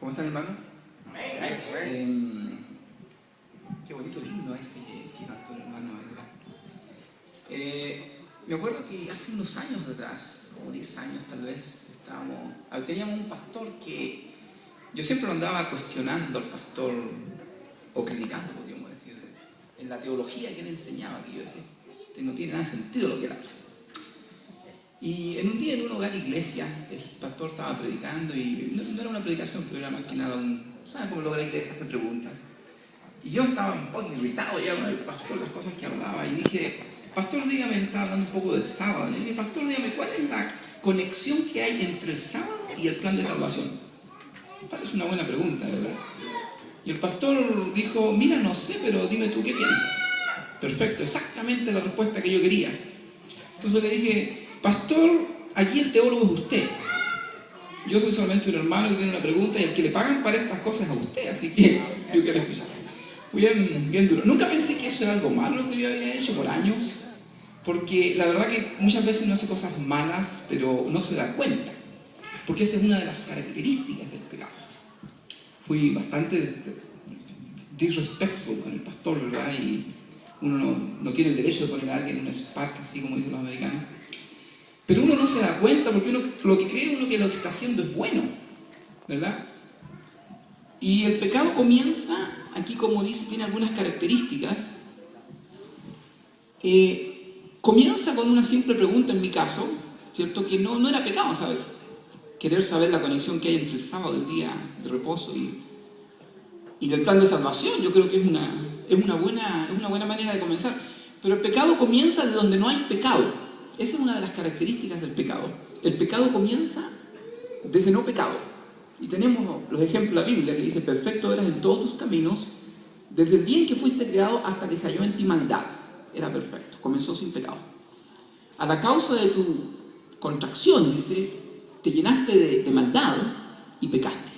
¿Cómo están, hermano? Qué bonito himno ese que cantó el hermano, ¿verdad? Me acuerdo que hace unos años atrás, como 10 años tal vez, teníamos un pastor que yo siempre lo andaba cuestionando al pastor, o criticando, podríamos decir, en la teología que él enseñaba, que yo decía, no tiene nada de sentido lo que él habla. Y en un día en un hogar iglesia, el pastor estaba predicando y no era una predicación, pero era más que nada ¿saben cómo el hogar iglesia hace preguntas? Y yo estaba un poco irritado ya con el pastor, las cosas que hablaba, y dije, pastor, dígame, estaba hablando un poco del sábado, y dije, pastor, dígame, ¿cuál es la conexión que hay entre el sábado y el plan de salvación? Es una buena pregunta, ¿verdad? Y el pastor dijo, mira, no sé, pero dime tú qué piensas. Perfecto, exactamente la respuesta que yo quería. Entonces le dije, pastor, aquí el teólogo es usted. Yo soy solamente un hermano que tiene una pregunta y el que le pagan para estas cosas es a usted, así que yo quiero escuchar. Bien duro. Nunca pensé que eso era algo malo que yo había hecho por años, porque la verdad que muchas veces uno hace cosas malas, pero no se da cuenta, porque esa es una de las características del pecado. Fui bastante disrespectful con el pastor, ¿verdad? Y uno no tiene el derecho de poner a alguien en un spot, así como dicen los americanos. Pero uno no se da cuenta porque lo que cree uno que lo que está haciendo es bueno, ¿verdad? Y el pecado comienza, aquí como dice, tiene algunas características. Comienza con una simple pregunta en mi caso, ¿cierto? Que no era pecado saber. Querer saber la conexión que hay entre el sábado, el día de reposo y del plan de salvación. Yo creo que es una buena manera de comenzar. Pero el pecado comienza de donde no hay pecado. Esa es una de las características del pecado. El pecado comienza desde no pecado. Y tenemos los ejemplos de la Biblia que dice, perfecto eras en todos tus caminos, desde el día en que fuiste creado hasta que se halló en ti maldad. Era perfecto, comenzó sin pecado. A la causa de tu contracción, dice, te llenaste de maldad y pecaste.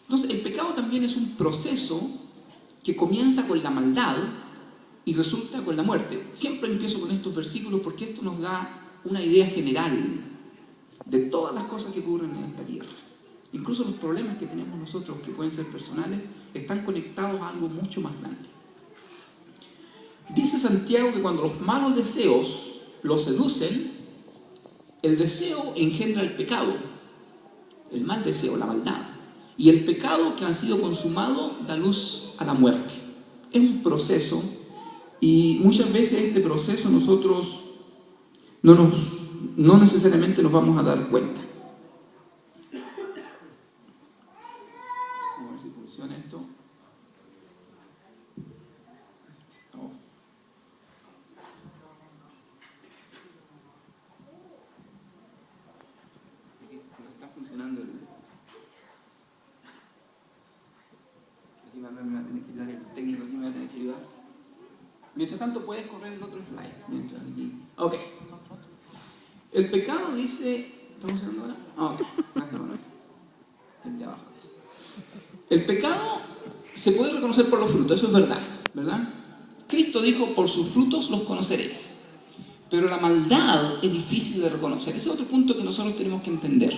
Entonces, el pecado también es un proceso que comienza con la maldad y resulta con la muerte. Siempre empiezo con estos versículos porque esto nos da una idea general de todas las cosas que ocurren en esta tierra. Incluso los problemas que tenemos nosotros, que pueden ser personales, están conectados a algo mucho más grande. Dice Santiago que cuando los malos deseos los seducen, el deseo engendra el pecado, el mal deseo, la maldad. Y el pecado que ha sido consumado da luz a la muerte. Es un proceso. Y muchas veces este proceso nosotros no necesariamente nos vamos a dar cuenta. Vamos a ver si funciona esto. Está funcionando aquí me va a tener que ayudar el técnico, aquí me va a tener que ayudar. Mientras tanto, puedes correr el otro slide. Ok. El pecado dice... ¿Estamos haciendo ahora? Ok. Gracias, Manuel. El de abajo. El pecado se puede reconocer por los frutos, eso es verdad, ¿verdad? Cristo dijo, por sus frutos los conoceréis. Pero la maldad es difícil de reconocer. Ese es otro punto que nosotros tenemos que entender.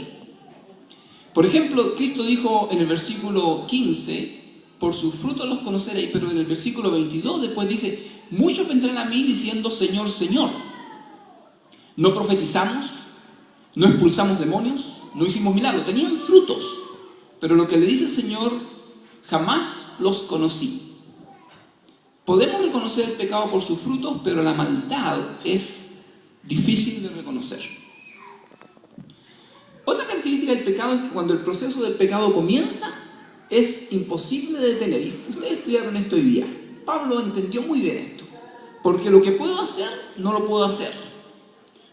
Por ejemplo, Cristo dijo en el versículo 15, por sus frutos los conoceréis, pero en el versículo 22 después dice, muchos vendrán a mí diciendo, Señor, Señor. No profetizamos, no expulsamos demonios, no hicimos milagros. Tenían frutos, pero lo que le dice el Señor, jamás los conocí. Podemos reconocer el pecado por sus frutos, pero la maldad es difícil de reconocer. Otra característica del pecado es que cuando el proceso del pecado comienza, es imposible de detener. Y ustedes estudiaron esto hoy día. Pablo entendió muy bien esto. Porque lo que puedo hacer, no lo puedo hacer.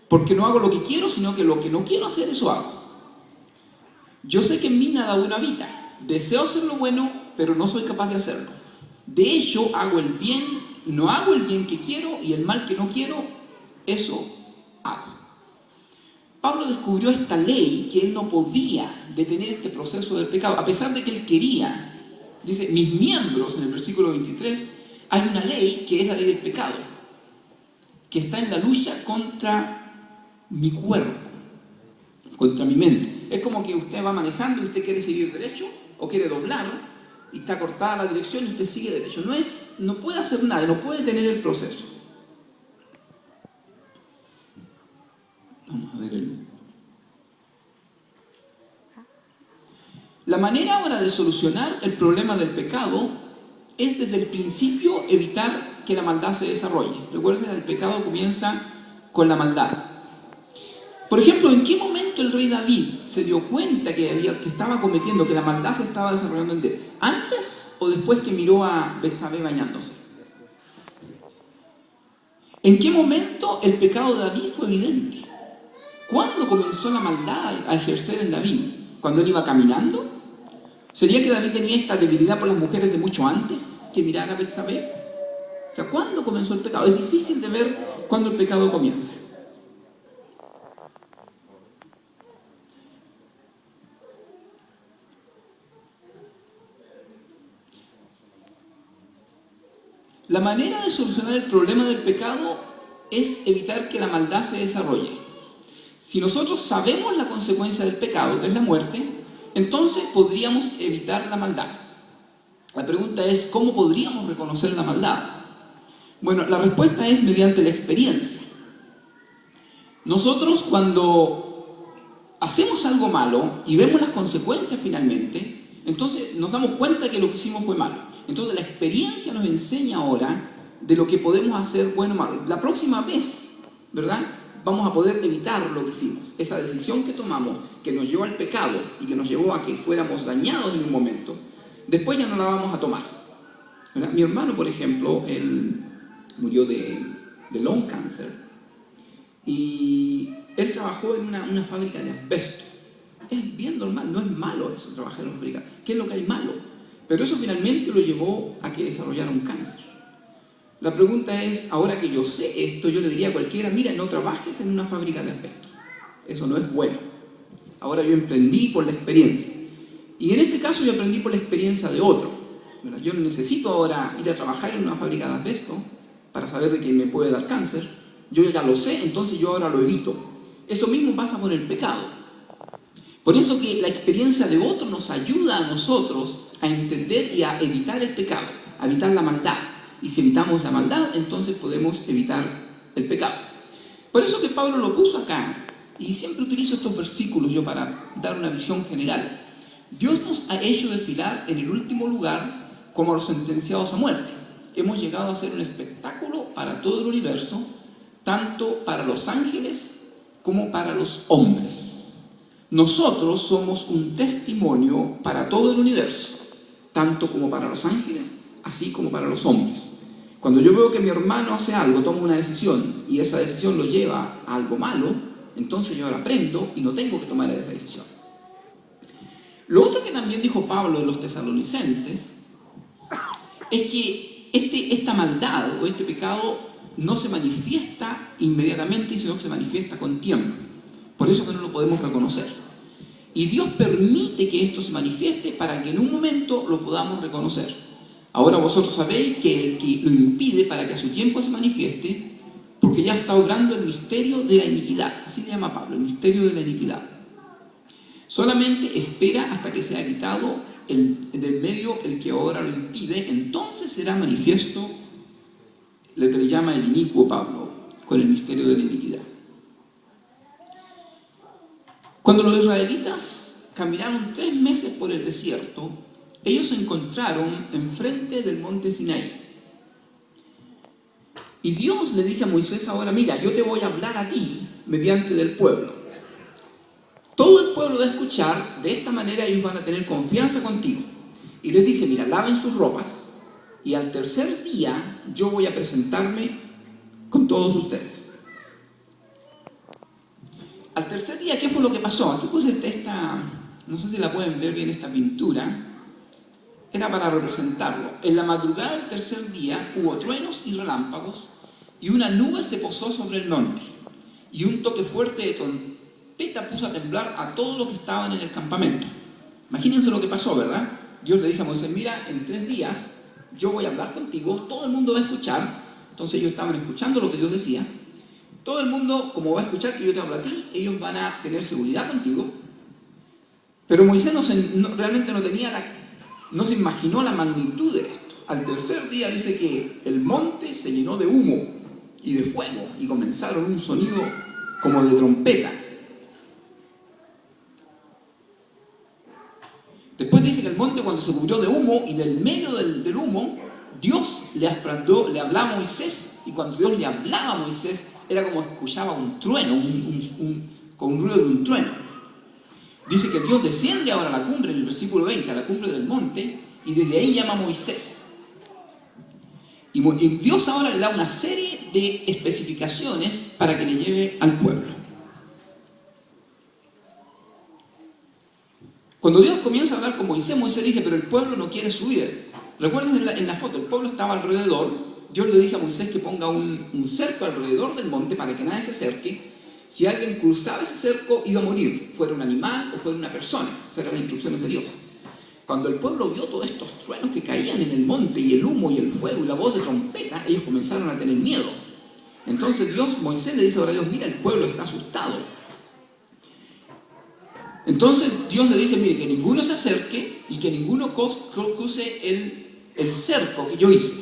Porque no hago lo que quiero, sino que lo que no quiero hacer, eso hago. Yo sé que en mí nada bueno habita. Deseo hacer lo bueno, pero no soy capaz de hacerlo. De hecho, hago el bien, no hago el bien que quiero, y el mal que no quiero, eso hago. Pablo descubrió esta ley que él no podía detener este proceso del pecado, a pesar de que él quería. Dice, mis miembros, en el versículo 23, hay una ley que es la ley del pecado, que está en la lucha contra mi cuerpo, contra mi mente. Es como que usted va manejando y usted quiere seguir derecho o quiere doblar y está cortada la dirección y usted sigue derecho. No puede hacer nada, no puede tener el proceso. Vamos a ver La manera ahora de solucionar el problema del pecado es desde el principio evitar que la maldad se desarrolle. Recuerden, el pecado comienza con la maldad. Por ejemplo, ¿en qué momento el rey David se dio cuenta que estaba cometiendo, que la maldad se estaba desarrollando en él? ¿Antes o después que miró a Betsabé bañándose? ¿En qué momento el pecado de David fue evidente? ¿Cuándo comenzó la maldad a ejercer en David? ¿Cuando él iba caminando? ¿Sería que David tenía esta debilidad por las mujeres de mucho antes que mirar a Betsabé? O sea, ¿cuándo comenzó el pecado? Es difícil de ver cuándo el pecado comienza. La manera de solucionar el problema del pecado es evitar que la maldad se desarrolle. Si nosotros sabemos la consecuencia del pecado, que es la muerte, entonces podríamos evitar la maldad. La pregunta es, ¿cómo podríamos reconocer la maldad? Bueno, la respuesta es mediante la experiencia. Nosotros cuando hacemos algo malo y vemos las consecuencias finalmente, entonces nos damos cuenta que lo que hicimos fue malo. Entonces la experiencia nos enseña ahora de lo que podemos hacer bueno o malo. La próxima vez, ¿verdad?, vamos a poder evitar lo que hicimos. Esa decisión que tomamos, que nos llevó al pecado y que nos llevó a que fuéramos dañados en un momento, después ya no la vamos a tomar, ¿verdad? Mi hermano, por ejemplo, él murió de lung cancer y él trabajó en una fábrica de asbesto. Es bien normal, no es malo eso, trabajar en una fábrica. ¿Qué es lo que hay malo? Pero eso finalmente lo llevó a que desarrollara un cáncer. La pregunta es, ahora que yo sé esto, yo le diría a cualquiera, mira, no trabajes en una fábrica de asbesto. Eso no es bueno. Ahora yo emprendí por la experiencia. Y en este caso yo aprendí por la experiencia de otro. Yo no necesito ahora ir a trabajar en una fábrica de asbesto para saber de que me puede dar cáncer. Yo ya lo sé, entonces yo ahora lo evito. Eso mismo pasa con el pecado. Por eso que la experiencia de otro nos ayuda a nosotros a entender y a evitar el pecado, a evitar la maldad. Y si evitamos la maldad, entonces podemos evitar el pecado. Por eso que Pablo lo puso acá, y siempre utilizo estos versículos yo para dar una visión general. Dios nos ha hecho desfilar en el último lugar como los sentenciados a muerte. Hemos llegado a ser un espectáculo para todo el universo, tanto para los ángeles como para los hombres. Nosotros somos un testimonio para todo el universo, tanto como para los ángeles, así como para los hombres. Cuando yo veo que mi hermano hace algo, toma una decisión, y esa decisión lo lleva a algo malo, entonces yo la aprendo y no tengo que tomar esa decisión. Lo otro que también dijo Pablo de los tesalonicenses es que esta maldad o este pecado no se manifiesta inmediatamente, sino que se manifiesta con tiempo. Por eso que no lo podemos reconocer. Y Dios permite que esto se manifieste para que en un momento lo podamos reconocer. Ahora vosotros sabéis que el que lo impide para que a su tiempo se manifieste, porque ya está obrando el misterio de la iniquidad. Así le llama Pablo, el misterio de la iniquidad. Solamente espera hasta que sea quitado del medio el que ahora lo impide, entonces será manifiesto lo que le llama el inicuo Pablo, con el misterio de la iniquidad. Cuando los israelitas caminaron 3 meses por el desierto, ellos se encontraron enfrente del monte Sinaí. Y Dios le dice a Moisés ahora, mira, yo te voy a hablar a ti mediante del pueblo. Todo el pueblo va a escuchar, de esta manera ellos van a tener confianza contigo. Y les dice, mira, laven sus ropas y al tercer día yo voy a presentarme con todos ustedes. Al tercer día, ¿qué fue lo que pasó? Aquí puse no sé si la pueden ver bien esta pintura. Era para representarlo. En la madrugada del tercer día hubo truenos y relámpagos y una nube se posó sobre el monte y un toque fuerte de trompeta puso a temblar a todos los que estaban en el campamento. Imagínense lo que pasó, ¿verdad? Dios le dice a Moisés, mira, en 3 días yo voy a hablar contigo, todo el mundo va a escuchar. Entonces ellos estaban escuchando lo que Dios decía. Todo el mundo, como va a escuchar que yo te hablo a ti, ellos van a tener seguridad contigo. Pero Moisés realmente no se imaginó la magnitud de esto. Al tercer día dice que el monte se llenó de humo y de fuego y comenzaron un sonido como de trompeta. Después dice que el monte, cuando se cubrió de humo, y del medio del humo, Dios le hablaba a Moisés, y cuando Dios le hablaba a Moisés, era como escuchaba un trueno, con un ruido de un trueno. Dice que Dios desciende ahora a la cumbre, en el versículo 20, a la cumbre del monte, y desde ahí llama a Moisés. Y Dios ahora le da una serie de especificaciones para que le lleve al pueblo. Cuando Dios comienza a hablar con Moisés, Moisés dice, pero el pueblo no quiere subir. Recuerden en la foto, el pueblo estaba alrededor. Dios le dice a Moisés que ponga un cerco alrededor del monte para que nadie se acerque. Si alguien cruzaba ese cerco, iba a morir, fuera un animal o fuera una persona. Esas eran las instrucciones de Dios. Cuando el pueblo vio todos estos truenos que caían en el monte, y el humo y el fuego y la voz de trompeta, ellos comenzaron a tener miedo. Entonces Moisés le dice ahora a Dios, mira, el pueblo está asustado. Entonces Dios le dice, mire, que ninguno se acerque y que ninguno cruce el cerco que yo hice.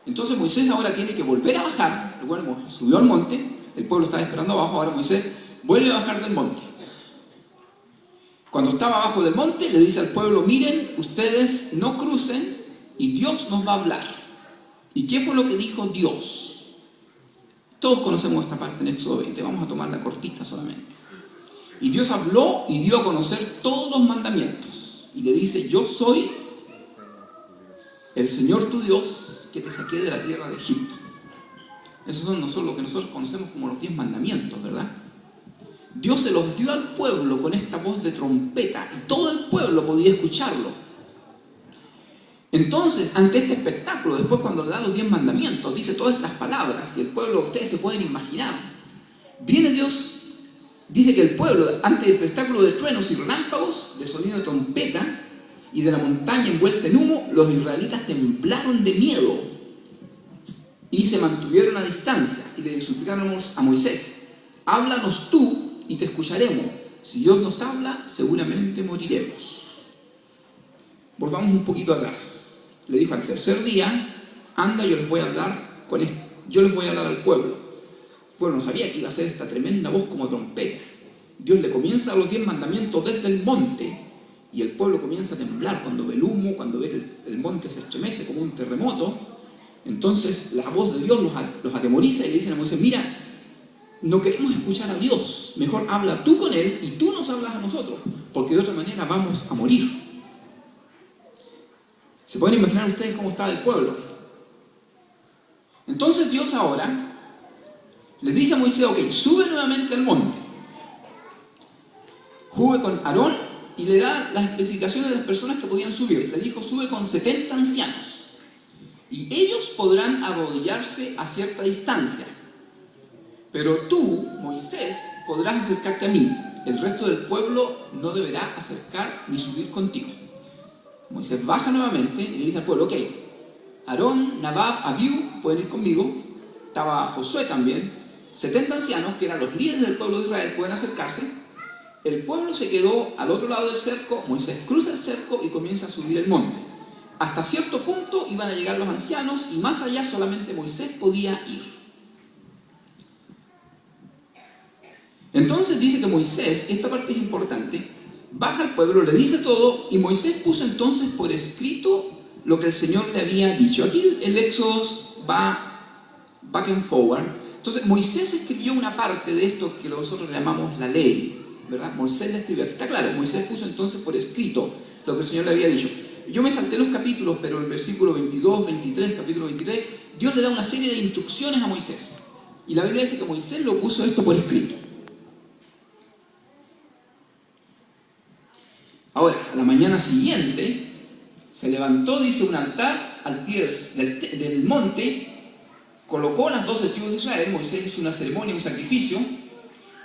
Entonces Moisés ahora tiene que volver a bajar. Recuerden, subió al monte, el pueblo estaba esperando abajo, ahora Moisés vuelve a bajar del monte. Cuando estaba abajo del monte, le dice al pueblo, miren, ustedes no crucen y Dios nos va a hablar. ¿Y qué fue lo que dijo Dios? Todos conocemos esta parte en Éxodo 20, vamos a tomarla cortita solamente. Y Dios habló y dio a conocer todos los mandamientos. Y le dice, yo soy el Señor tu Dios que te saqué de la tierra de Egipto. Esos son lo que nosotros conocemos como los 10 mandamientos, ¿verdad? Dios se los dio al pueblo con esta voz de trompeta y todo el pueblo podía escucharlo. Entonces, ante este espectáculo, después cuando le da los 10 mandamientos, dice todas estas palabras y el pueblo, ustedes se pueden imaginar, viene Dios, dice que el pueblo, ante el espectáculo de truenos y relámpagos, de sonido de trompeta y de la montaña envuelta en humo, los israelitas temblaron de miedo y se mantuvieron a distancia y le suplicaron a Moisés, háblanos tú y te escucharemos. Si Dios nos habla, seguramente moriremos. Volvamos un poquito atrás. Le dijo al tercer día, anda, yo les voy a hablar al pueblo. El pueblo no sabía que iba a ser esta tremenda voz como trompeta. Dios le comienza a los 10 mandamientos desde el monte y el pueblo comienza a temblar cuando ve el humo, cuando ve que el monte se estremece como un terremoto. Entonces la voz de Dios los atemoriza y le dicen a Moisés, mira, no queremos escuchar a Dios, mejor habla tú con Él y tú nos hablas a nosotros, porque de otra manera vamos a morir. ¿Se pueden imaginar ustedes cómo estaba el pueblo? Entonces Dios ahora le dice a Moisés, ok, sube nuevamente al monte, sube con Aarón y le da las especificaciones de las personas que podían subir. Le dijo, sube con 70 ancianos y ellos podrán arrodillarse a cierta distancia. Pero tú, Moisés, podrás acercarte a mí. El resto del pueblo no deberá acercar ni subir contigo. Moisés baja nuevamente y le dice al pueblo, ok, Aarón, Nadab, Abiú pueden ir conmigo. Estaba Josué también. 70 ancianos, que eran los líderes del pueblo de Israel, pueden acercarse. El pueblo se quedó al otro lado del cerco. Moisés cruza el cerco y comienza a subir el monte. Hasta cierto punto iban a llegar los ancianos y más allá solamente Moisés podía ir. Entonces dice que Moisés, esta parte es importante, baja al pueblo, le dice todo y Moisés puso entonces por escrito lo que el Señor le había dicho. Aquí el Éxodo va back and forward. Entonces Moisés escribió una parte de esto que nosotros le llamamos la ley, ¿verdad? Moisés la escribió, aquí está claro, Moisés puso entonces por escrito lo que el Señor le había dicho. Yo me salté los capítulos, pero en el versículo 22, 23, capítulo 23, Dios le da una serie de instrucciones a Moisés. Y la Biblia dice que Moisés lo puso esto por escrito. Ahora, a la mañana siguiente, se levantó, dice, un altar al pie del monte, colocó las 12 tribus de Israel, Moisés hizo una ceremonia, un sacrificio,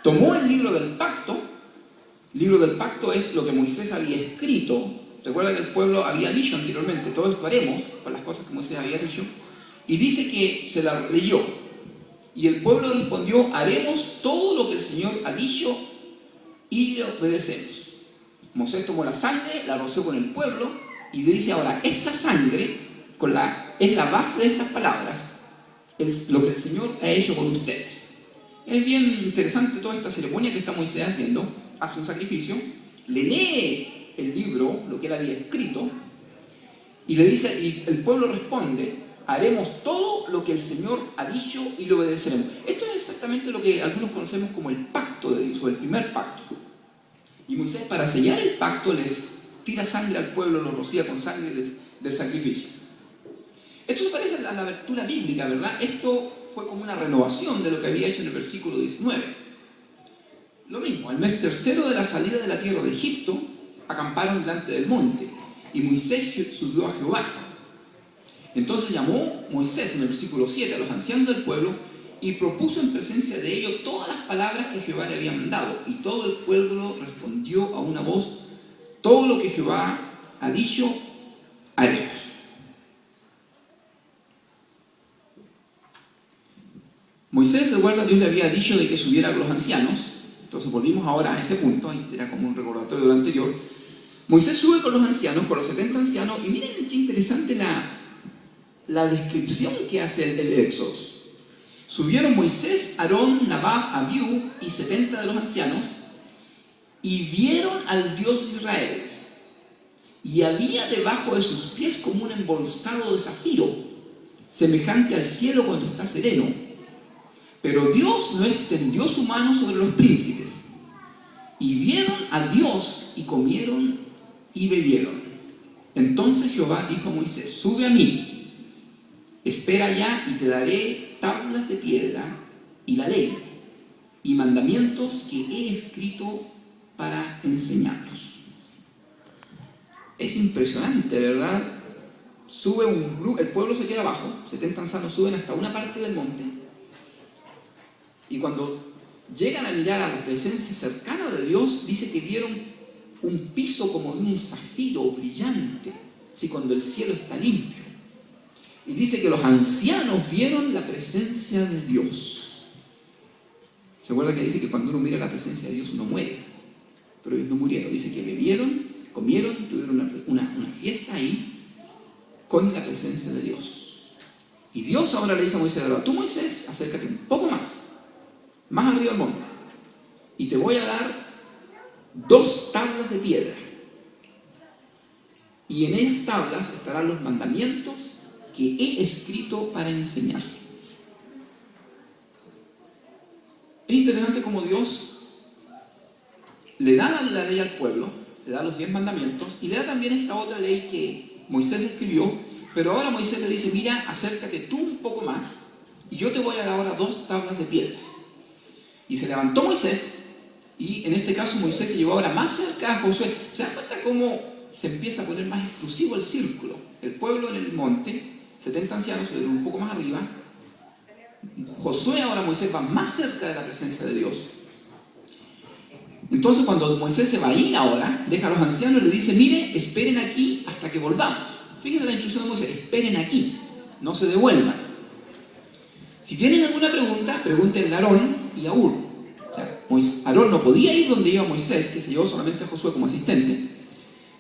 tomó el libro del pacto. El libro del pacto es lo que Moisés había escrito. Recuerda que el pueblo había dicho anteriormente, todo esto haremos, con las cosas que Moisés había dicho, y dice que se la leyó. Y el pueblo respondió, haremos todo lo que el Señor ha dicho y le obedecemos. Moisés tomó la sangre, la roció con el pueblo y le dice ahora, esta sangre es la base de estas palabras, es lo que el Señor ha hecho con ustedes. Es bien interesante toda esta ceremonia que está Moisés haciendo, hace un sacrificio, le lee el libro, lo que él había escrito, y le dice, y el pueblo responde, haremos todo lo que el Señor ha dicho y lo obedeceremos. Esto es exactamente lo que algunos conocemos como el pacto de Dios, o el primer pacto. Y Moisés, para sellar el pacto, les tira sangre al pueblo, lo rocía con sangre del sacrificio. Esto se parece a la lectura bíblica, ¿verdad? Esto fue como una renovación de lo que había hecho en el versículo 19. Lo mismo, al mes tercero de la salida de la tierra de Egipto, acamparon delante del monte, y Moisés subió a Jehová. Entonces llamó Moisés, en el versículo 7, a los ancianos del pueblo, y propuso en presencia de ellos todas las palabras que Jehová le había mandado. Y todo el pueblo respondió a una voz, todo lo que Jehová ha dicho, haremos. Moisés, recuerda, Dios le había dicho de que subiera con los ancianos. Entonces volvimos ahora a ese punto, ahí era como un recordatorio de lo anterior. Moisés sube con los ancianos, con los 70 ancianos, y miren qué interesante la descripción que hace el Éxodo. Subieron Moisés, Aarón, Nadab, Abiú y 70 de los ancianos, y vieron al Dios de Israel. Y había debajo de sus pies como un embolsado de zafiro, semejante al cielo cuando está sereno. Pero Dios no extendió su mano sobre los príncipes. Y vieron a Dios y comieron y bebieron. Entonces Jehová dijo a Moisés, sube a mí, espera allá y te daré tablas de piedra y la ley y mandamientos que he escrito para enseñarlos. Es impresionante, ¿verdad? Sube un grupo, el pueblo se queda abajo, 70 ancianos suben hasta una parte del monte, y cuando llegan a mirar a la presencia cercana de Dios, dice que vieron un piso como de un zafiro brillante, así cuando el cielo está limpio. Y dice que los ancianos vieron la presencia de Dios. ¿Se acuerda que dice que cuando uno mira la presencia de Dios uno muere? Pero ellos no murieron. Dice que bebieron, comieron, tuvieron una fiesta ahí con la presencia de Dios. Y Dios ahora le dice a Moisés, tú Moisés, acércate un poco más arriba del monte, y te voy a dar 2 tablas de piedra, y en esas tablas estarán los mandamientos que he escrito para enseñar. Es interesante cómo Dios le da la ley al pueblo, le da los 10 mandamientos, y le da también esta otra ley que Moisés escribió, pero ahora Moisés le dice, mira, acércate tú un poco más, y yo te voy a dar ahora 2 tablas de piedra. Y se levantó Moisés, y en este caso Moisés se llevó ahora más cerca a Josué. ¿Se dan cuenta cómo se empieza a poner más exclusivo el círculo? El pueblo en el monte, 70 ancianos, un poco más arriba. Josué, ahora Moisés va más cerca de la presencia de Dios. Entonces cuando Moisés se va ahí ahora, deja a los ancianos y le dice, mire, esperen aquí hasta que volvamos. Fíjense la instrucción de Moisés, esperen aquí, no se devuelvan. Si tienen alguna pregunta, pregúntenle a Aarón y a Hur. O sea, Aarón no podía ir donde iba Moisés, que se llevó solamente a Josué como asistente.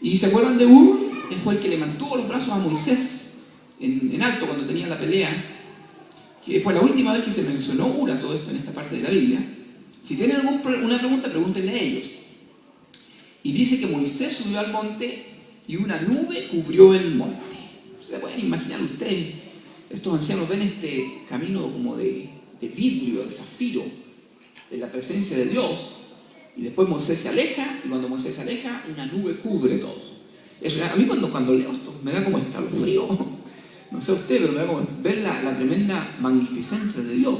Y se acuerdan de Hur, él fue el que le mantuvo los brazos a Moisés en alto cuando tenían la pelea, que fue la última vez que se mencionó Hur a todo esto en esta parte de la Biblia. Si tienen alguna pregunta, pregúntenle a ellos. Y dice que Moisés subió al monte y una nube cubrió el monte. ¿Se pueden imaginar ustedes? Estos ancianos ven este camino como de vidrio, de zafiro, de la presencia de Dios, y después Moisés se aleja, y cuando Moisés se aleja, una nube cubre todo. A mí cuando leo esto me da como escalofrío, no sé usted, pero me da como ver la tremenda magnificencia de Dios.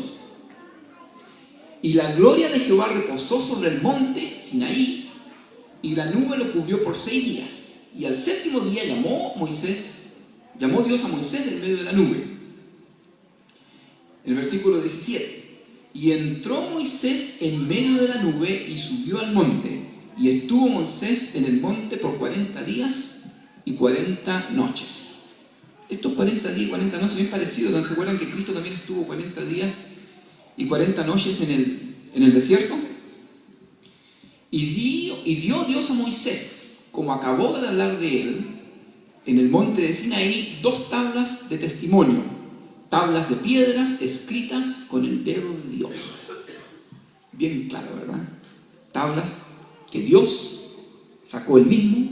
Y la gloria de Jehová reposó sobre el monte Sinaí, y la nube lo cubrió por 6 días. Y al 7º día llamó Dios a Moisés en medio de la nube. El versículo 17. Y entró Moisés en medio de la nube y subió al monte. Y estuvo Moisés en el monte por 40 días y 40 noches. Estos 40 días y 40 noches bien parecidos, ¿no se acuerdan que Cristo también estuvo 40 días y 40 noches en el desierto? Y dio Dios a Moisés como acabó de hablar de él, en el monte de Sinaí, 2 tablas de testimonio, tablas de piedras escritas con el dedo de Dios. Bien claro, ¿verdad? Tablas que Dios sacó él mismo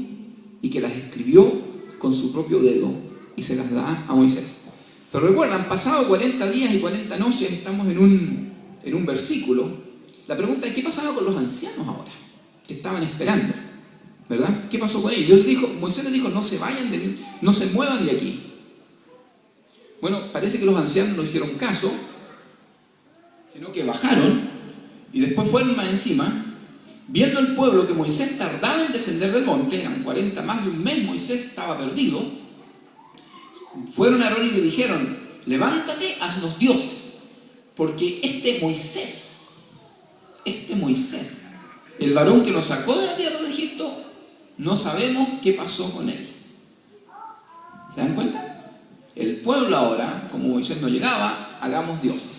y que las escribió con su propio dedo y se las da a Moisés. Pero recuerdan, han pasado 40 días y 40 noches, estamos en un versículo. La pregunta es, ¿qué pasaba con los ancianos ahora? Que estaban esperando, ¿verdad? ¿Qué pasó con ellos? Moisés les dijo, no se vayan no se muevan de aquí. Bueno, parece que los ancianos no hicieron caso, sino que bajaron y después fueron más encima. Viendo el pueblo que Moisés tardaba en descender del monte, eran 40, más de un mes Moisés estaba perdido, fueron a Aarón y le dijeron, levántate, haznos dioses, porque este Moisés, el varón que nos sacó de la tierra de Egipto, no sabemos qué pasó con él. ¿Se dan cuenta? El pueblo ahora, como Moisés no llegaba, hagamos dioses.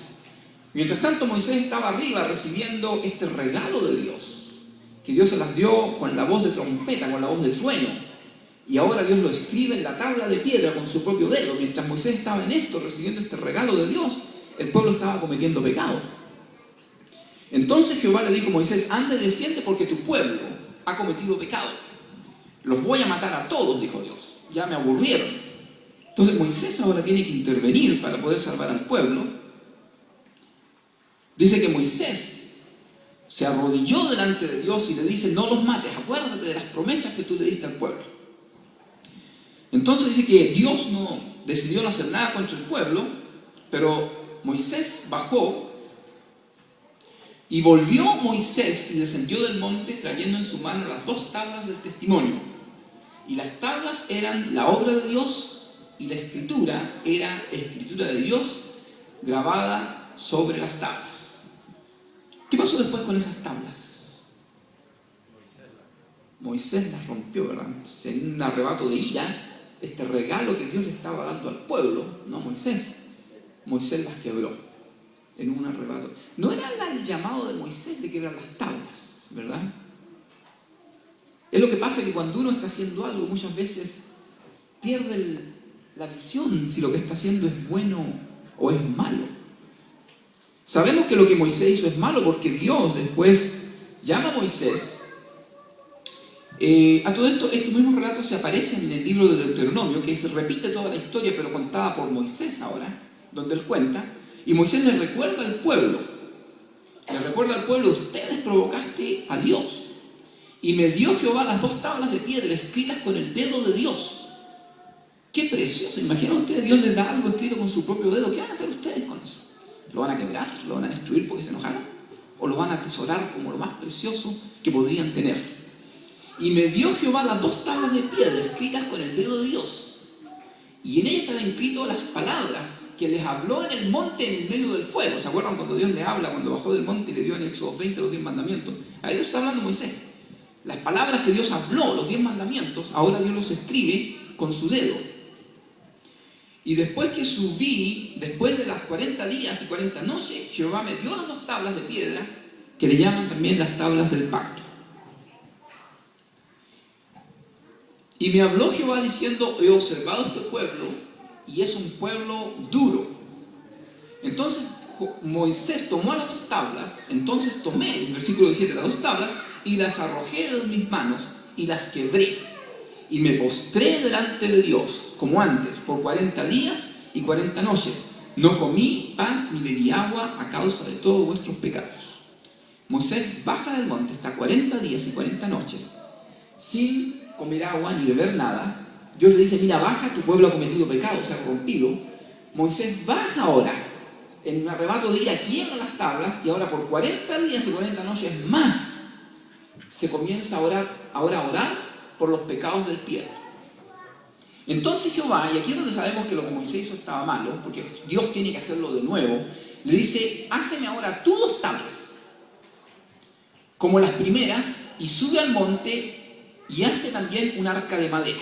Mientras tanto, Moisés estaba arriba recibiendo este regalo de Dios, que Dios se las dio con la voz de trompeta, con la voz de trueno. Y ahora Dios lo escribe en la tabla de piedra con su propio dedo. Mientras Moisés estaba en esto, recibiendo este regalo de Dios, el pueblo estaba cometiendo pecado. Entonces Jehová le dijo a Moisés, anda y desciende porque tu pueblo ha cometido pecado. Los voy a matar a todos, dijo Dios. Ya me aburrieron. Entonces Moisés ahora tiene que intervenir para poder salvar al pueblo. Dice que Moisés se arrodilló delante de Dios y le dice, no los mates, acuérdate de las promesas que tú le diste al pueblo. Entonces dice que Dios no decidió no hacer nada contra el pueblo, pero Moisés bajó y volvió Moisés y descendió del monte trayendo en su mano las 2 tablas del testimonio. Y las tablas eran la obra de Dios y la escritura era escritura de Dios grabada sobre las tablas. ¿Qué pasó después con esas tablas? Moisés las rompió, ¿verdad? En un arrebato de ira, este regalo que Dios le estaba dando al pueblo, no Moisés las quebró en un arrebato. No era el llamado de Moisés de quebrar las tablas, ¿verdad? Es lo que pasa que cuando uno está haciendo algo, muchas veces pierde la visión si lo que está haciendo es bueno o es malo. Sabemos que lo que Moisés hizo es malo porque Dios después llama a Moisés. A todo esto, estos mismos relatos se aparecen en el libro de Deuteronomio, que se repite toda la historia, pero contada por Moisés ahora, donde él cuenta, y Moisés le recuerda al pueblo, ustedes provocaste a Dios, y me dio Jehová las 2 tablas de piedra escritas con el dedo de Dios. ¡Qué precioso! Imaginen ustedes, Dios les da algo escrito con su propio dedo. ¿Qué van a hacer ustedes con eso? ¿Lo van a quebrar? ¿Lo van a destruir porque se enojaron? ¿O lo van a atesorar como lo más precioso que podrían tener? Y me dio Jehová las 2 tablas de piedra escritas con el dedo de Dios. Y en ellas estaban escritas las palabras que les habló en el monte en el medio del fuego. ¿Se acuerdan cuando Dios les habla, cuando bajó del monte y le dio en Éxodo 20 los 10 mandamientos? Ahí Dios está hablando Moisés. Las palabras que Dios habló, los 10 mandamientos, ahora Dios los escribe con su dedo. Y después que subí, después de las 40 días y 40 noches, Jehová me dio las 2 tablas de piedra, que le llaman también las tablas del pacto. Y me habló Jehová diciendo, he observado este pueblo, y es un pueblo duro. Entonces Moisés tomó las 2 tablas, entonces tomé, en el versículo 17, las 2 tablas, y las arrojé de mis manos, y las quebré. Y me postré delante de Dios, como antes, por 40 días y 40 noches. No comí pan ni bebí agua a causa de todos vuestros pecados. Moisés baja del monte, está 40 días y 40 noches, sin comer agua ni beber nada. Dios le dice, mira, baja, tu pueblo ha cometido pecado, se ha corrompido. Moisés baja ahora, en un arrebato de ira, quiebra las tablas, y ahora por 40 días y 40 noches más, se comienza a orar por los pecados del pueblo. Entonces Jehová, y aquí es donde sabemos que lo que Moisés hizo estaba malo, porque Dios tiene que hacerlo de nuevo, le dice, háceme ahora tú 2 tablas, como las primeras, y sube al monte, y hazte también un arca de madera.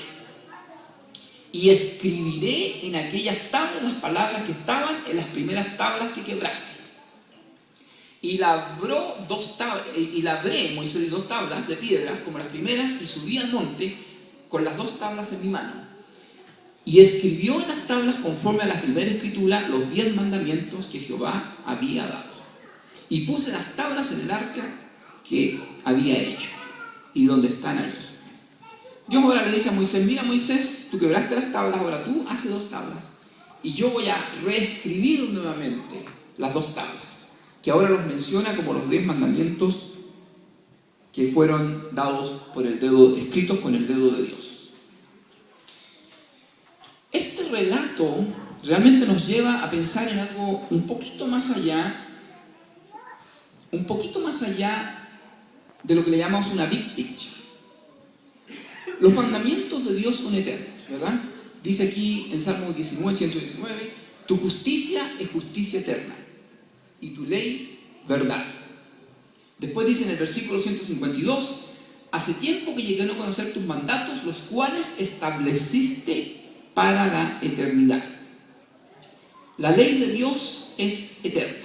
Y escribiré en aquellas tablas las palabras que estaban en las primeras tablas que quebraste. Y labré Moisés 2 tablas de piedras como las primeras y subí al monte con las 2 tablas en mi mano. Y escribió en las tablas conforme a la primera escritura los 10 mandamientos que Jehová había dado. Y puse las tablas en el arca que había hecho y donde están ahí. Dios ahora le dice a Moisés: mira Moisés, tú quebraste las tablas, ahora tú haces 2 tablas. Y yo voy a reescribir nuevamente las 2 tablas, que ahora los menciona como los 10 mandamientos que fueron dados por el dedo, escritos con el dedo de Dios. Este relato realmente nos lleva a pensar en algo un poquito más allá de lo que le llamamos una big picture. Los mandamientos de Dios son eternos, ¿verdad? Dice aquí en Salmo 19, 119, tu justicia es justicia eterna y tu ley, verdad. Después dice en el versículo 152, hace tiempo que llegué a no conocer tus mandatos, los cuales estableciste para la eternidad. La ley de Dios es eterna.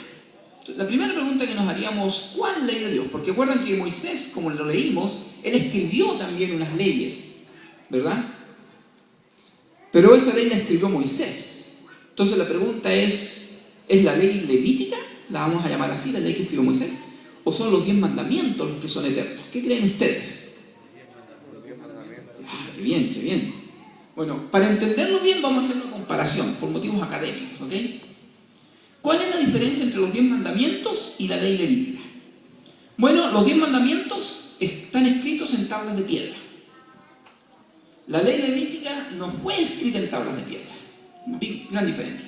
Entonces, la primera pregunta que nos haríamos, ¿cuál ley de Dios? Porque recuerdan que Moisés, como lo leímos, él escribió también unas leyes, ¿verdad? Pero esa ley la escribió Moisés. Entonces la pregunta ¿es la ley levítica? La vamos a llamar así, la ley que escribió Moisés. ¿O son los 10 mandamientos los que son eternos? ¿Qué creen ustedes? Los 10 mandamientos. Qué bien, qué bien. Bueno, para entenderlo bien vamos a hacer una comparación por motivos académicos, ¿ok? ¿Cuál es la diferencia entre los 10 mandamientos y la ley levítica? Bueno, los 10 mandamientos están escritos en tablas de piedra. La ley levítica no fue escrita en tablas de piedra. Una gran diferencia.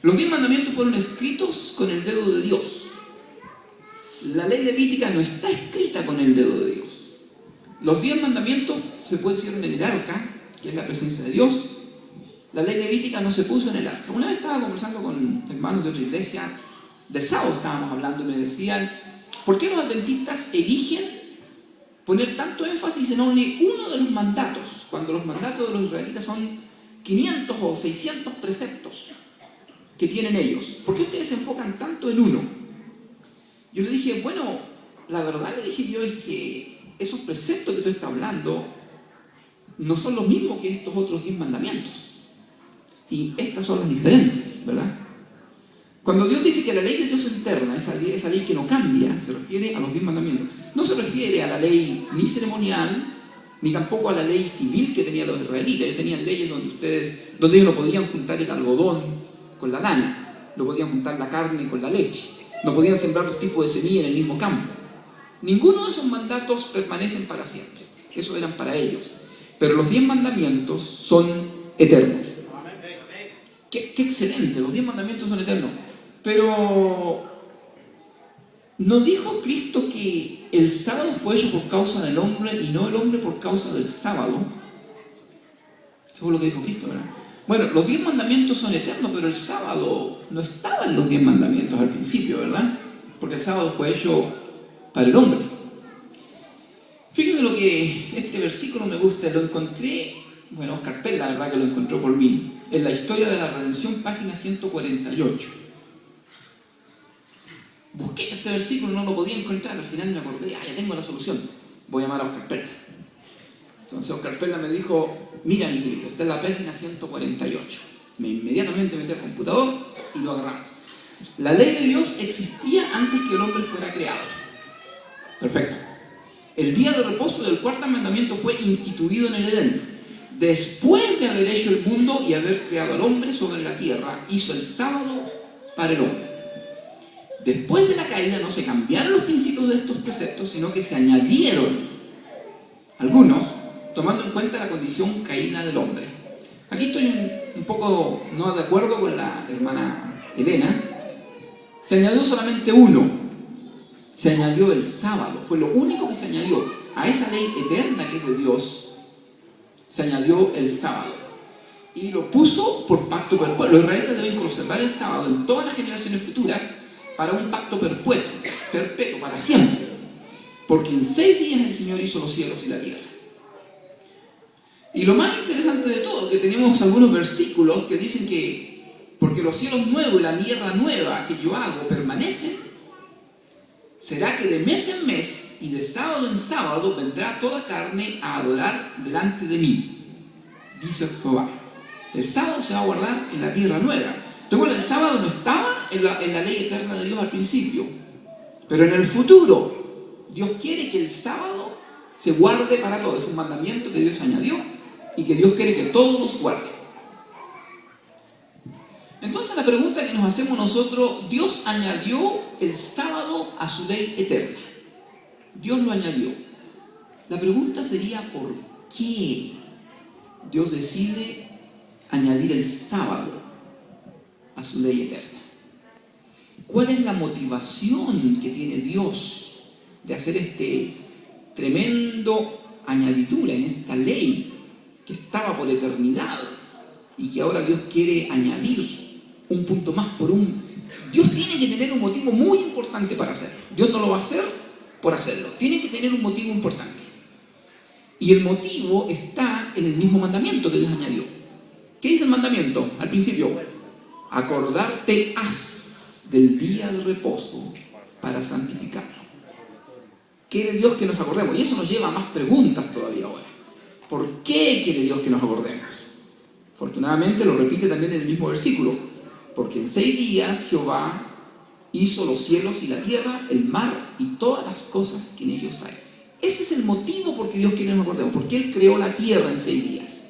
Los 10 mandamientos fueron escritos con el dedo de Dios. La ley levítica no está escrita con el dedo de Dios. Los 10 mandamientos se pusieron en el arca, que es la presencia de Dios. La ley levítica no se puso en el arca. Una vez estaba conversando con hermanos de otra iglesia, del sábado estábamos hablando, y me decían, ¿por qué los adventistas eligen poner tanto énfasis en uno de los mandatos, cuando los mandatos de los israelitas son 500 o 600 preceptos que tienen ellos? ¿Por qué ustedes se enfocan tanto en uno? Yo le dije, bueno, la verdad le dije yo es que esos preceptos que tú estás hablando no son los mismos que estos otros 10 mandamientos. Y estas son las diferencias, ¿verdad? Cuando Dios dice que la ley de Dios es eterna, esa ley que no cambia, se refiere a los 10 mandamientos. No se refiere a la ley ni ceremonial, ni tampoco a la ley civil que tenían los israelitas. Ellos tenían leyes donde ellos no podían juntar el algodón con la lana, no podían juntar la carne con la leche, no podían sembrar los tipos de semilla en el mismo campo. Ninguno de esos mandatos permanecen para siempre. Esos eran para ellos. Pero los 10 mandamientos son eternos. Qué excelente, los 10 mandamientos son eternos. Pero ¿no dijo Cristo que el sábado fue hecho por causa del hombre y no el hombre por causa del sábado? Eso fue lo que dijo Cristo, ¿verdad? Bueno, los 10 mandamientos son eternos, pero el sábado no estaba en los 10 mandamientos al principio, ¿verdad? Porque el sábado fue hecho para el hombre. Fíjense lo que este versículo me gusta, lo encontré, bueno, Oscar Pell, la verdad que lo encontró por mí, en la historia de la redención, página 148. Busqué este versículo, no lo podía encontrar, al final me acordé, ya tengo la solución, voy a llamar a Oscar Pell. Entonces Oscar Pell me dijo, mira mi querido, está en la página 148. Inmediatamente metí al computador y lo agarramos. La ley de Dios existía antes que el hombre fuera creado. Perfecto. El día de reposo del cuarto mandamiento fue instituido en el Edén. Después de haber hecho el mundo y haber creado al hombre sobre la tierra, hizo el sábado para el hombre. Después de la caída no se cambiaron los principios de estos preceptos, sino que se añadieron algunos, tomando en cuenta la condición caída del hombre. Aquí estoy un poco no de acuerdo con la hermana Elena. Se añadió solamente uno. Se añadió el sábado. Fue lo único que se añadió. A esa ley eterna que es de Dios, se añadió el sábado. Y lo puso por pacto perpetuo. Los israelitas deben conservar el sábado en todas las generaciones futuras para un pacto perpetuo, para siempre. Porque en 6 días el Señor hizo los cielos y la tierra. Y lo más interesante de todo, que tenemos algunos versículos que dicen que porque los cielos nuevos y la tierra nueva que yo hago permanecen, será que de mes en mes y de sábado en sábado vendrá toda carne a adorar delante de mí, dice Jehová. El sábado se va a guardar en la tierra nueva. Recuerda, el sábado no estaba en la ley eterna de Dios al principio, pero en el futuro Dios quiere que el sábado se guarde para todos. Es un mandamiento que Dios añadió y que Dios quiere que todos los guarden. Entonces la pregunta que nos hacemos nosotros, Dios añadió el sábado a su ley eterna. Dios lo añadió. La pregunta sería, ¿por qué Dios decide añadir el sábado a su ley eterna? ¿Cuál es la motivación que tiene Dios de hacer este tremendo añadidura en esta ley que estaba por eternidad y que ahora Dios quiere añadir un punto más por un... Dios tiene que tener un motivo muy importante para hacerlo. Dios no lo va a hacer por hacerlo. Tiene que tener un motivo importante. Y el motivo está en el mismo mandamiento que Dios añadió. ¿Qué dice el mandamiento? Al principio, acordarte has del día de reposo para santificarlo. Quiere Dios que nos acordemos. Y eso nos lleva a más preguntas todavía ahora. ¿Por qué quiere Dios que nos acordemos? Afortunadamente lo repite también en el mismo versículo. Porque en 6 días Jehová hizo los cielos y la tierra, el mar y todas las cosas que en ellos hay. Ese es el motivo por que Dios quiere que nos acordemos. Porque Él creó la tierra en 6 días.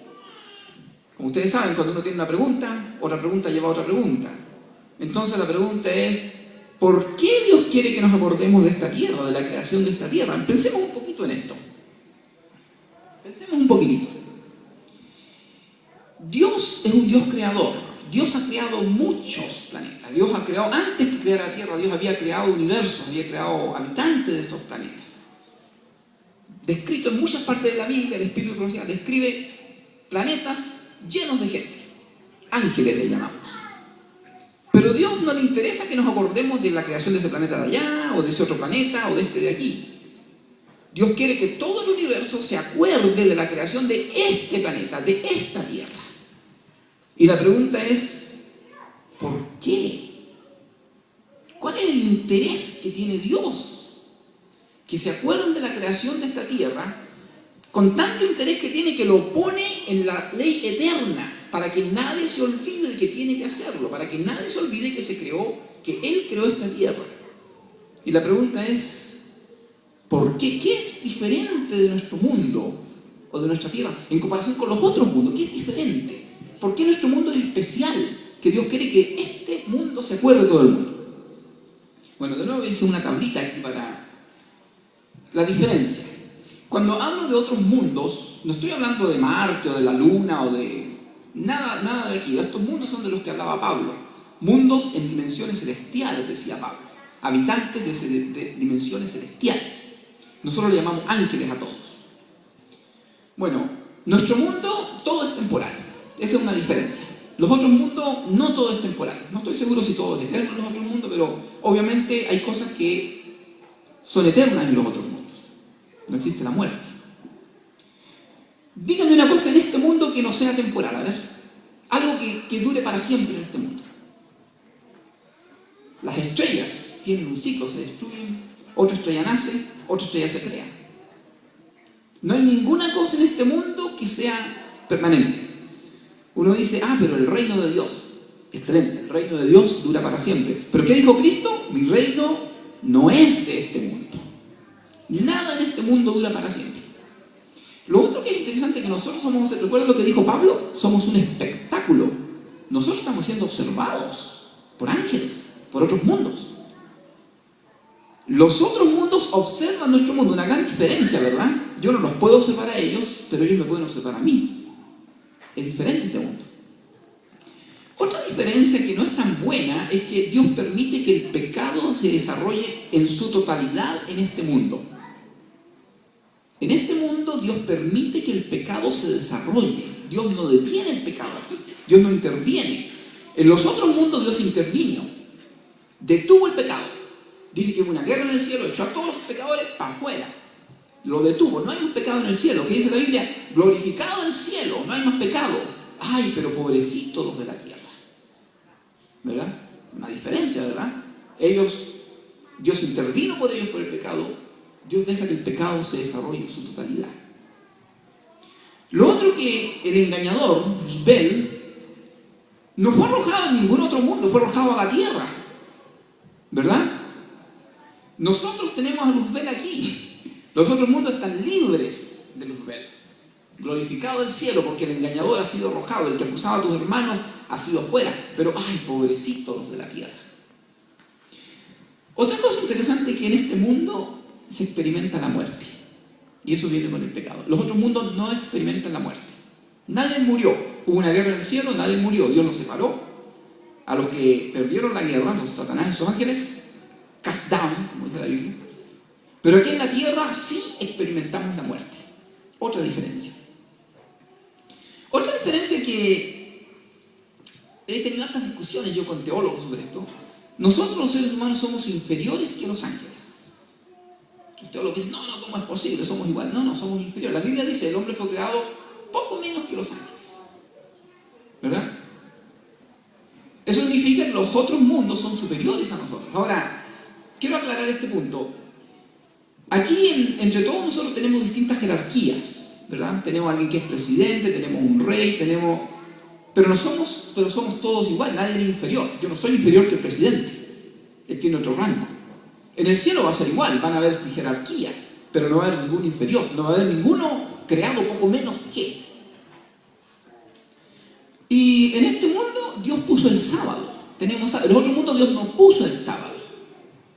Como ustedes saben, cuando uno tiene una pregunta, otra pregunta lleva a otra pregunta. Entonces la pregunta es, ¿por qué Dios quiere que nos acordemos de esta tierra, de la creación de esta tierra? Pensemos un poquito en esto. Pensemos un poquitito. Dios es un Dios creador. Dios ha creado muchos planetas. Dios ha creado, antes que creara la Tierra, Dios había creado universos, había creado habitantes de estos planetas. Descrito en muchas partes de la Biblia, el Espíritu de Profecía describe planetas llenos de gente. Ángeles le llamamos. Pero a Dios no le interesa que nos acordemos de la creación de ese planeta de allá, o de ese otro planeta, o de este de aquí. Dios quiere que todo el universo se acuerde de la creación de este planeta, de esta Tierra. Y la pregunta es, ¿por qué? ¿Cuál es el interés que tiene Dios? Que se acuerden de la creación de esta tierra, con tanto interés que tiene que lo pone en la ley eterna, para que nadie se olvide de que tiene que hacerlo, para que nadie se olvide que Él creó esta tierra. Y la pregunta es, ¿por qué? ¿Qué es diferente de nuestro mundo o de nuestra tierra en comparación con los otros mundos? ¿Qué es diferente? ¿Por qué nuestro mundo es especial? Que Dios quiere que este mundo se acuerde de todo el mundo. Bueno, de nuevo hice una tablita aquí para la diferencia. Cuando hablo de otros mundos, no estoy hablando de Marte o de la Luna o de nada de aquí. Estos mundos son de los que hablaba Pablo. Mundos en dimensiones celestiales, decía Pablo. Habitantes de dimensiones celestiales. Nosotros le llamamos ángeles a todos. Bueno, nuestro mundo todo es temporal. Esa es una diferencia. Los otros mundos, no todo es temporal. No estoy seguro si todo es eterno en los otros mundos, pero obviamente hay cosas que son eternas en los otros mundos. No existe la muerte. Dígame una cosa en este mundo que no sea temporal, a ver. Algo que dure para siempre en este mundo. Las estrellas tienen un ciclo, se destruyen, otra estrella nace, otra estrella se crea. No hay ninguna cosa en este mundo que sea permanente. Uno dice, pero el reino de Dios, excelente, el reino de Dios dura para siempre. ¿Pero qué dijo Cristo? Mi reino no es de este mundo. Nada en este mundo dura para siempre. Lo otro que es interesante que nosotros somos, ¿recuerdan lo que dijo Pablo? Somos un espectáculo. Nosotros estamos siendo observados por ángeles, por otros mundos. Los otros mundos observan nuestro mundo, una gran diferencia, ¿verdad? Yo no los puedo observar a ellos, pero ellos me pueden observar a mí. Es diferente este mundo. Otra diferencia que no es tan buena es que Dios permite que el pecado se desarrolle en su totalidad en este mundo. En este mundo Dios permite que el pecado se desarrolle. Dios no detiene el pecado aquí. Dios no interviene. En los otros mundos Dios intervino. Detuvo el pecado. Dice que hubo una guerra en el cielo, echó a todos los pecadores para afuera. Lo detuvo, no hay más pecado en el cielo. ¿Qué dice la Biblia? Glorificado el cielo, no hay más pecado. Ay, pero pobrecitos los de la tierra. ¿Verdad? Una diferencia, ¿verdad? Ellos Dios intervino por ellos por el pecado, Dios deja que el pecado se desarrolle en su totalidad. Lo otro, que el engañador, Luzbel, no fue arrojado en ningún otro mundo, fue arrojado a la tierra, ¿verdad? Nosotros tenemos a Luzbel aquí. Los otros mundos están libres de Luzbel. Glorificado el cielo, porque el engañador ha sido arrojado, el que acusaba a tus hermanos ha sido afuera. Pero, ay, pobrecitos los de la tierra. Otra cosa interesante es que en este mundo se experimenta la muerte. Y eso viene con el pecado. Los otros mundos no experimentan la muerte. Nadie murió. Hubo una guerra en el cielo, nadie murió. Dios los separó. A los que perdieron la guerra, los Satanás y sus ángeles, cast down, como dice la Biblia. Pero aquí en la tierra sí experimentamos la muerte. Otra diferencia. Otra diferencia que he tenido hartas discusiones yo con teólogos sobre esto. Nosotros los seres humanos somos inferiores que los ángeles. Los teólogos dicen, no, ¿cómo es posible? Somos iguales. No, somos inferiores. La Biblia dice, el hombre fue creado poco menos que los ángeles. ¿Verdad? Eso significa que los otros mundos son superiores a nosotros. Ahora, quiero aclarar este punto. Aquí, entre todos nosotros tenemos distintas jerarquías, ¿verdad? Tenemos a alguien que es presidente, tenemos un rey, pero somos todos igual, nadie es inferior. Yo no soy inferior que el presidente, él tiene otro rango. En el cielo va a ser igual, van a haber jerarquías, pero no va a haber ningún inferior, no va a haber ninguno creado poco menos que. Y en este mundo Dios puso el sábado. En el otro mundo Dios no puso el sábado,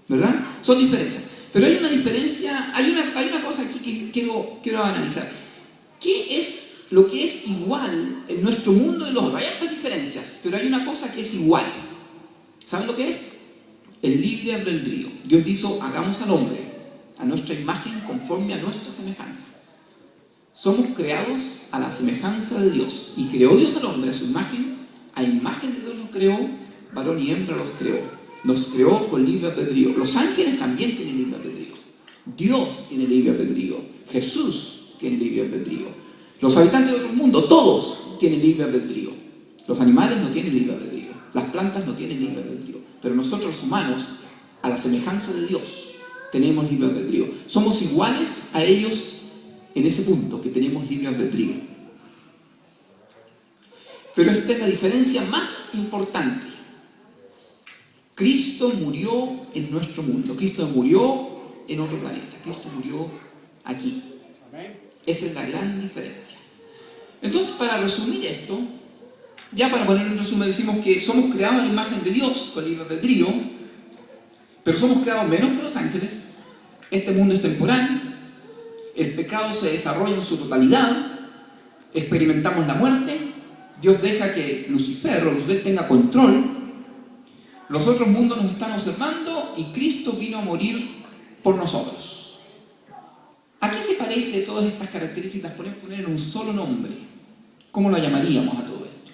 ¿verdad? Son diferencias. Pero hay una diferencia, hay una cosa aquí que quiero analizar. ¿Qué es lo que es igual en nuestro mundo y los otros? Hay otras diferencias, pero hay una cosa que es igual. ¿Saben lo que es? El libre albedrío. Dios dijo, hagamos al hombre a nuestra imagen conforme a nuestra semejanza. Somos creados a la semejanza de Dios. Y creó Dios al hombre a su imagen. A imagen de Dios los creó, varón y hembra los creó. Los creó con libre albedrío. Los ángeles también tienen libre albedrío. Dios tiene libre albedrío. Jesús tiene libre albedrío. Los habitantes de otro mundo, todos tienen libre albedrío. Los animales no tienen libre albedrío. Las plantas no tienen libre albedrío. Pero nosotros los humanos, a la semejanza de Dios, tenemos libre albedrío. Somos iguales a ellos en ese punto, que tenemos libre albedrío. Pero esta es la diferencia más importante. Cristo murió en nuestro mundo. Cristo murió en otro planeta. Cristo murió aquí. Esa es la gran diferencia. Entonces, para resumir esto, ya para poner un resumen, decimos que somos creados a la imagen de Dios con libre albedrío, pero somos creados menos que los ángeles. Este mundo es temporal. El pecado se desarrolla en su totalidad. Experimentamos la muerte. Dios deja que Lucifer tenga control. Los otros mundos nos están observando y Cristo vino a morir por nosotros. ¿A qué se parece todas estas características? Podemos poner en un solo nombre. ¿Cómo lo llamaríamos a todo esto?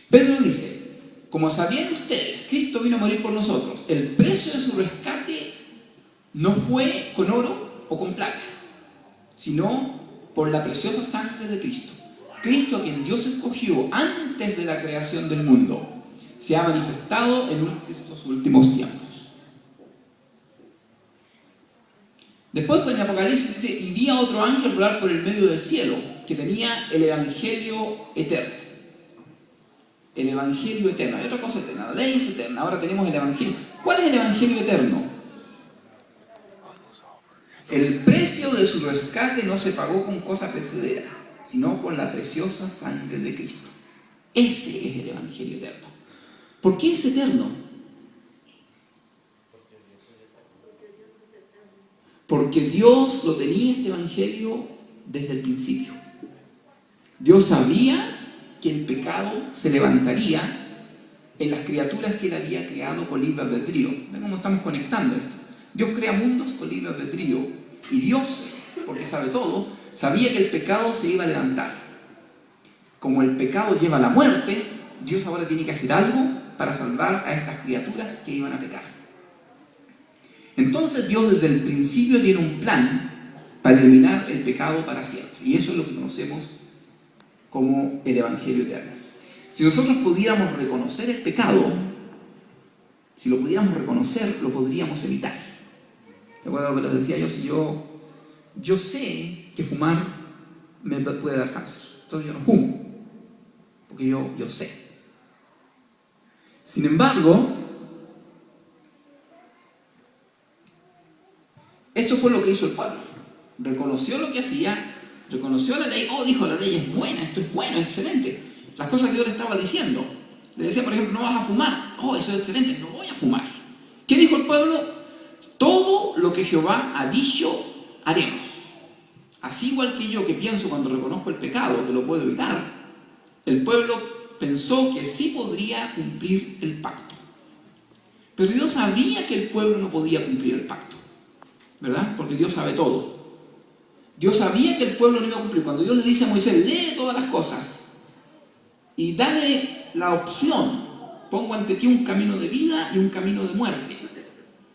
Pedro dice, como sabían ustedes, Cristo vino a morir por nosotros. El precio de su rescate no fue con oro o con plata, sino por la preciosa sangre de Cristo. Cristo, a quien Dios escogió antes de la creación del mundo, se ha manifestado en estos últimos tiempos. Después, en el Apocalipsis dice, y vi a otro ángel volar por el medio del cielo, que tenía el Evangelio eterno. El Evangelio eterno. Hay otra cosa eterna, la ley es eterna. Ahora tenemos el Evangelio. ¿Cuál es el Evangelio eterno? El precio de su rescate no se pagó con cosa perecedera, sino con la preciosa sangre de Cristo. Ese es el Evangelio eterno. ¿Por qué es eterno? Porque Dios lo tenía este Evangelio desde el principio. Dios sabía que el pecado se levantaría en las criaturas que Él había creado con libre albedrío. ¿Ven cómo estamos conectando esto? Dios crea mundos con libre albedrío y Dios, porque sabe todo, sabía que el pecado se iba a levantar. Como el pecado lleva a la muerte, Dios ahora tiene que hacer algo para salvar a estas criaturas que iban a pecar. Entonces Dios desde el principio tiene un plan para eliminar el pecado para siempre. Y eso es lo que conocemos como el Evangelio eterno. Si nosotros pudiéramos reconocer el pecado, Si lo pudiéramos reconocer, lo podríamos evitar. ¿Recuerdan lo que les decía yo? Si yo sé que fumar me puede dar cáncer, entonces yo no fumo, porque yo sé. Sin embargo, esto fue lo que hizo el pueblo. Reconoció lo que hacía, reconoció la ley. Dijo, la ley es buena, esto es bueno, es excelente. Las cosas que Dios le estaba diciendo. Le decía, por ejemplo, no vas a fumar. Eso es excelente, no voy a fumar. ¿Qué dijo el pueblo? Todo lo que Jehová ha dicho, haremos. Así igual que yo, que pienso cuando reconozco el pecado, que lo puedo evitar, el pueblo pensó que sí podría cumplir el pacto. Pero Dios sabía que el pueblo no podía cumplir el pacto, ¿verdad? Porque Dios sabe todo. Dios sabía que el pueblo no iba a cumplir. Cuando Dios le dice a Moisés, lee todas las cosas y dale la opción, pongo ante ti un camino de vida y un camino de muerte.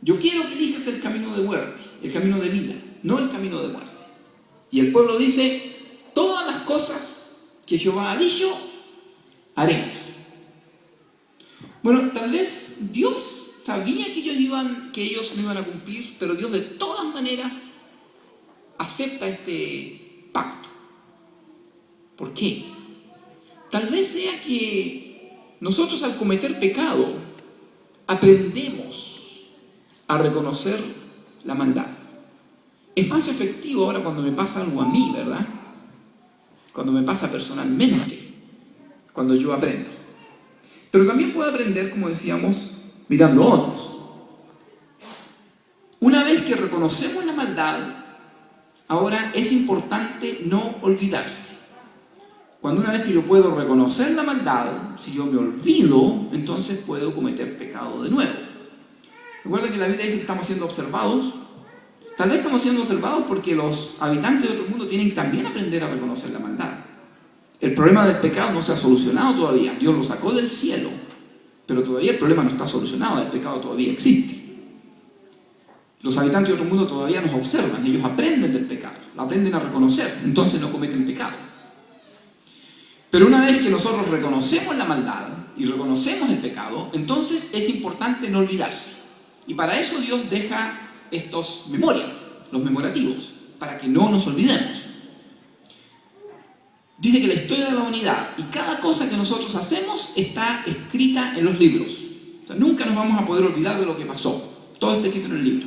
Yo quiero que elijas el camino de muerte, el camino de vida, no el camino de muerte. Y el pueblo dice, todas las cosas que Jehová ha dicho, haremos. Bueno, tal vez Dios sabía que ellos no iban a cumplir, pero Dios de todas maneras acepta este pacto. ¿Por qué? Tal vez sea que nosotros al cometer pecado aprendemos a reconocer la maldad. Es más efectivo ahora cuando me pasa algo a mí, ¿verdad? Cuando me pasa personalmente, cuando yo aprendo. Pero también puedo aprender, como decíamos, mirando a otros. Una vez que reconocemos la maldad, ahora es importante no olvidarse. Cuando una vez que yo puedo reconocer la maldad, si yo me olvido, entonces puedo cometer pecado de nuevo. Recuerda que la Biblia dice que estamos siendo observados. Tal vez estamos siendo observados porque los habitantes de otro mundo tienen que también aprender a reconocer la maldad. El problema del pecado no se ha solucionado todavía. Dios lo sacó del cielo, pero todavía el problema no está solucionado. El pecado todavía existe. Los habitantes de otro mundo todavía nos observan. Ellos aprenden del pecado, lo aprenden a reconocer, entonces no cometen pecado. Pero una vez que nosotros reconocemos la maldad y reconocemos el pecado, entonces es importante no olvidarse. Y para eso Dios deja estos memorias, los memorativos, para que no nos olvidemos. Dice que la historia de la humanidad y cada cosa que nosotros hacemos está escrita en los libros. O sea, nunca nos vamos a poder olvidar de lo que pasó. Todo está escrito en el libro.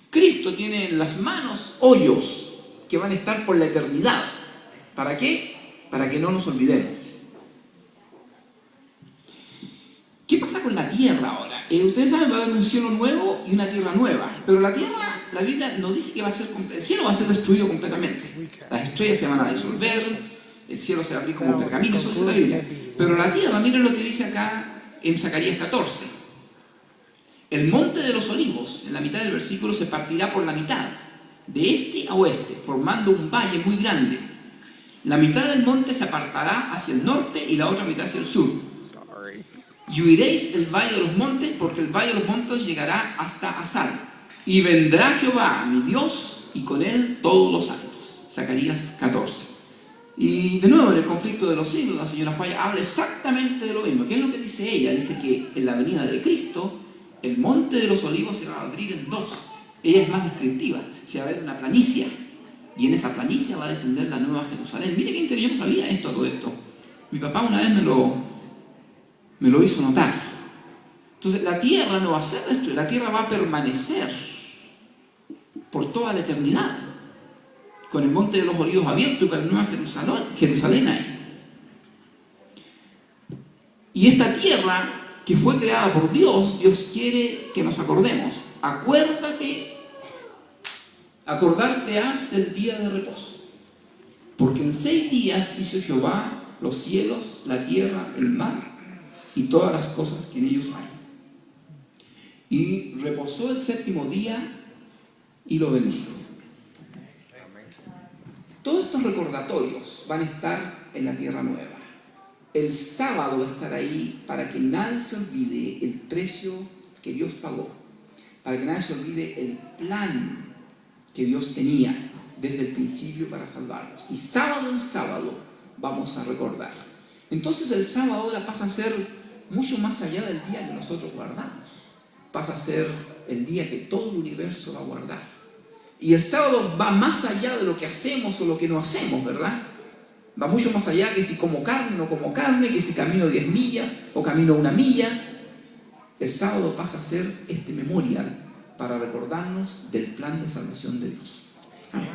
Cristo tiene en las manos hoyos que van a estar por la eternidad. ¿Para qué? Para que no nos olvidemos. ¿Qué pasa con la tierra ahora? Ustedes saben, va a haber un cielo nuevo y una tierra nueva. Pero la tierra, la Biblia no dice que va a ser... El cielo va a ser destruido completamente. Las estrellas se van a disolver, el cielo se va a abrir como pergamino, eso dice la Biblia. Pero la tierra, miren lo que dice acá en Zacarías 14. El monte de los olivos, en la mitad del versículo, se partirá por la mitad, de este a oeste, formando un valle muy grande. La mitad del monte se apartará hacia el norte y la otra mitad hacia el sur. Y huiréis el valle de los montes, porque el valle de los montes llegará hasta Asal. Y vendrá Jehová, mi Dios, y con él todos los santos. Zacarías 14. Y de nuevo, en el conflicto de los siglos, la señora Falla habla exactamente de lo mismo. ¿Qué es lo que dice ella? Dice que en la venida de Cristo, el monte de los olivos se va a abrir en dos. Ella es más descriptiva. Se va a ver una planicie. Y en esa planicie va a descender la nueva Jerusalén. Mire qué interesante había esto, todo esto. Mi papá una vez me lo hizo notar. Entonces la tierra no va a ser destruida, la tierra va a permanecer por toda la eternidad, con el monte de los olivos abierto y con la nueva Jerusalén ahí. Y esta tierra que fue creada por Dios, Dios quiere que nos acordemos. Acordarte has del día de reposo, porque en 6 días hizo Jehová los cielos, la tierra, el mar y todas las cosas que en ellos hay. Y reposó el 7º día y lo bendijo. Todos estos recordatorios van a estar en la tierra nueva. El sábado va a estar ahí para que nadie se olvide el precio que Dios pagó, para que nadie se olvide el plan que Dios tenía desde el principio para salvarnos. Y sábado en sábado vamos a recordar. Entonces el sábado ahora pasa a ser mucho más allá del día que nosotros guardamos. Pasa a ser el día que todo el universo va a guardar. Y el sábado va más allá de lo que hacemos o lo que no hacemos, ¿verdad? Va mucho más allá que si como carne o no como carne, que si camino 10 millas o camino 1 milla. El sábado pasa a ser este memorial para recordarnos del plan de salvación de Dios. Amén.